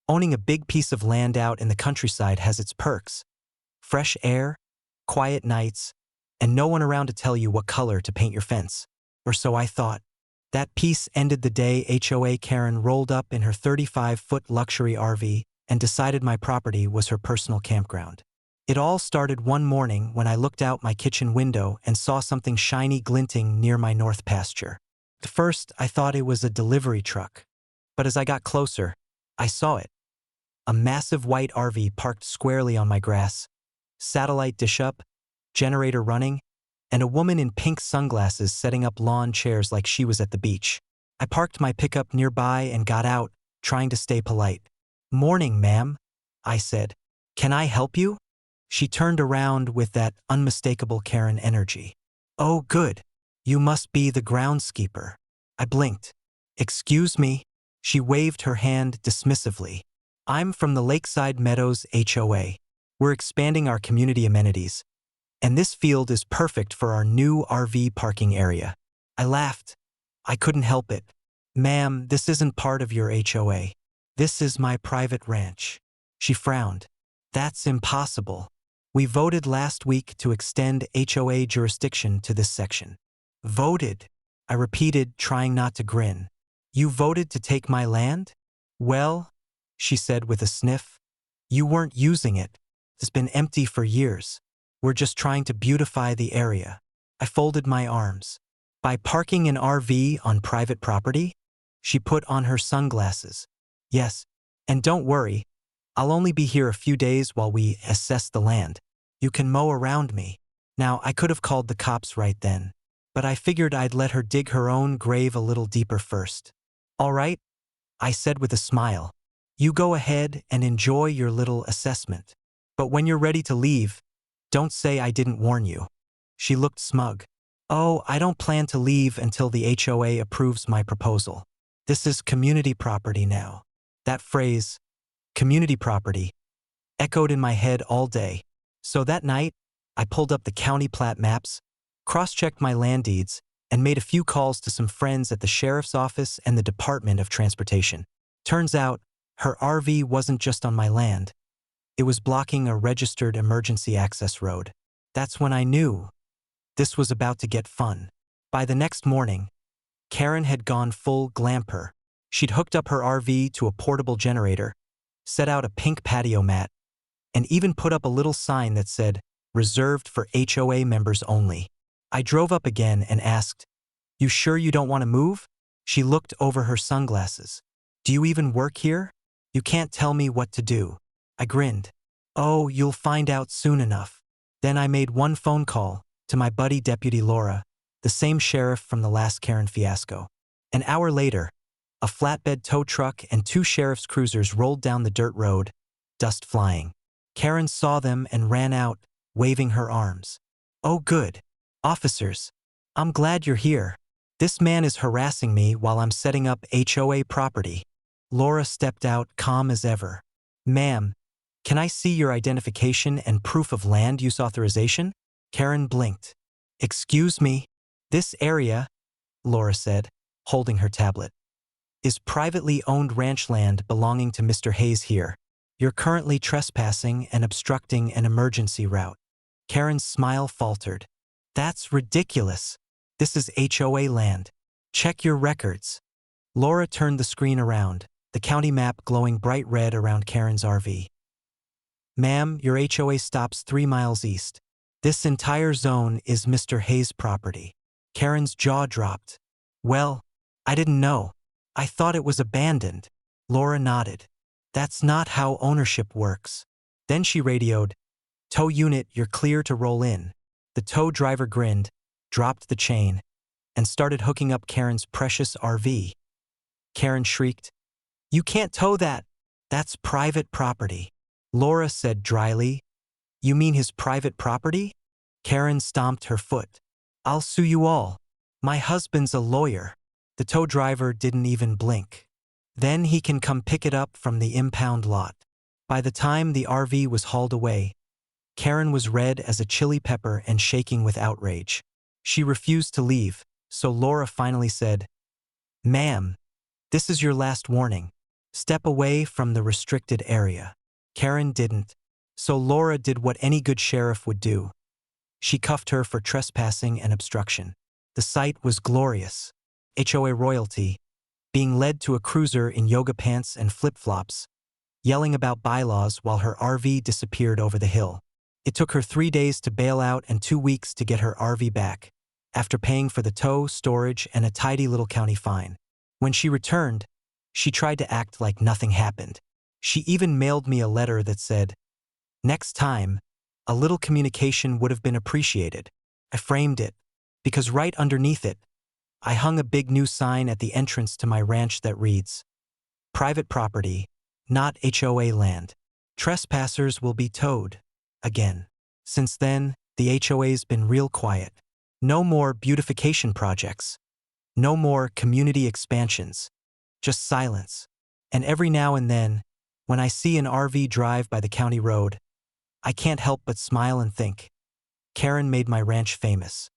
Owning a big piece of land out in the countryside has its perks. Fresh air, quiet nights, and no one around to tell you what color to paint your fence. Or so I thought. That piece ended the day HOA Karen rolled up in her 35-foot luxury RV and decided my property was her personal campground. It all started one morning when I looked out my kitchen window and saw something shiny glinting near my north pasture. At first, I thought it was a delivery truck. But as I got closer, I saw it. A massive white RV parked squarely on my grass, satellite dish up, generator running, and a woman in pink sunglasses setting up lawn chairs like she was at the beach. I parked my pickup nearby and got out, trying to stay polite. "Morning, ma'am," I said. "Can I help you?" She turned around with that unmistakable Karen energy. "Oh, good. You must be the groundskeeper." I blinked. "Excuse me." She waved her hand dismissively. "I'm from the Lakeside Meadows HOA. We're expanding our community amenities, and this field is perfect for our new RV parking area." I laughed. I couldn't help it. "Ma'am, this isn't part of your HOA. This is my private ranch." She frowned. "That's impossible. We voted last week to extend HOA jurisdiction to this section." "Voted?" I repeated, trying not to grin. "You voted to take my land?" "Well," she said with a sniff, "you weren't using it. It's been empty for years. We're just trying to beautify the area." I folded my arms. "By parking an RV on private property?" She put on her sunglasses. "Yes, and don't worry, I'll only be here a few days while we assess the land. You can mow around me." Now, I could have called the cops right then, but I figured I'd let her dig her own grave a little deeper first. "All right," I said with a smile. "You go ahead and enjoy your little assessment. But when you're ready to leave, don't say I didn't warn you." She looked smug. "Oh, I don't plan to leave until the HOA approves my proposal. This is community property now." That phrase, community property, echoed in my head all day. So that night, I pulled up the county plat maps, cross-checked my land deeds, and made a few calls to some friends at the sheriff's office and the Department of Transportation. Turns out, her RV wasn't just on my land. It was blocking a registered emergency access road. That's when I knew this was about to get fun. By the next morning, Karen had gone full glamper. She'd hooked up her RV to a portable generator, set out a pink patio mat, and even put up a little sign that said, "Reserved for HOA members only." I drove up again and asked, "You sure you don't want to move?" She looked over her sunglasses. "Do you even work here? You can't tell me what to do." I grinned. "Oh, you'll find out soon enough." Then I made one phone call to my buddy Deputy Laura, the same sheriff from the last Karen fiasco. An hour later, a flatbed tow truck and 2 sheriff's cruisers rolled down the dirt road, dust flying. Karen saw them and ran out, waving her arms. "Oh, good. Officers, I'm glad you're here. This man is harassing me while I'm setting up HOA property." Laura stepped out, calm as ever. "Ma'am, can I see your identification and proof of land use authorization?" Karen blinked. "Excuse me, this area," Laura said, holding her tablet, "is privately owned ranch land belonging to Mr. Hayes here. You're currently trespassing and obstructing an emergency route." Karen's smile faltered. "That's ridiculous. This is HOA land. Check your records." Laura turned the screen around, the county map glowing bright red around Karen's RV. "Ma'am, your HOA stops 3 miles east. This entire zone is Mr. Hayes' property." Karen's jaw dropped. "Well, I didn't know. I thought it was abandoned." Laura nodded. "That's not how ownership works." Then she radioed, "Tow unit, you're clear to roll in." The tow driver grinned, dropped the chain, and started hooking up Karen's precious RV. Karen shrieked, "You can't tow that. That's private property." Laura said dryly, "You mean his private property?" Karen stomped her foot. "I'll sue you all. My husband's a lawyer." The tow driver didn't even blink. "Then he can come pick it up from the impound lot." By the time the RV was hauled away, Karen was red as a chili pepper and shaking with outrage. She refused to leave, so Laura finally said, "Ma'am, this is your last warning. Step away from the restricted area. Karen didn't. So Laura did what any good sheriff would do. She cuffed her for trespassing and obstruction. The sight was glorious. HOA royalty, being led to a cruiser in yoga pants and flip-flops, yelling about bylaws while her RV disappeared over the hill. It took her 3 days to bail out and 2 weeks to get her RV back, after paying for the tow, storage, and a tidy little county fine. When she returned, she tried to act like nothing happened. She even mailed me a letter that said, "Next time, a little communication would have been appreciated." I framed it, because right underneath it, I hung a big new sign at the entrance to my ranch that reads, "Private property, not HOA land. Trespassers will be towed." Again. Since then, the HOA's been real quiet. No more beautification projects. No more community expansions. Just silence. And every now and then, when I see an RV drive by the county road, I can't help but smile and think, Karen made my ranch famous.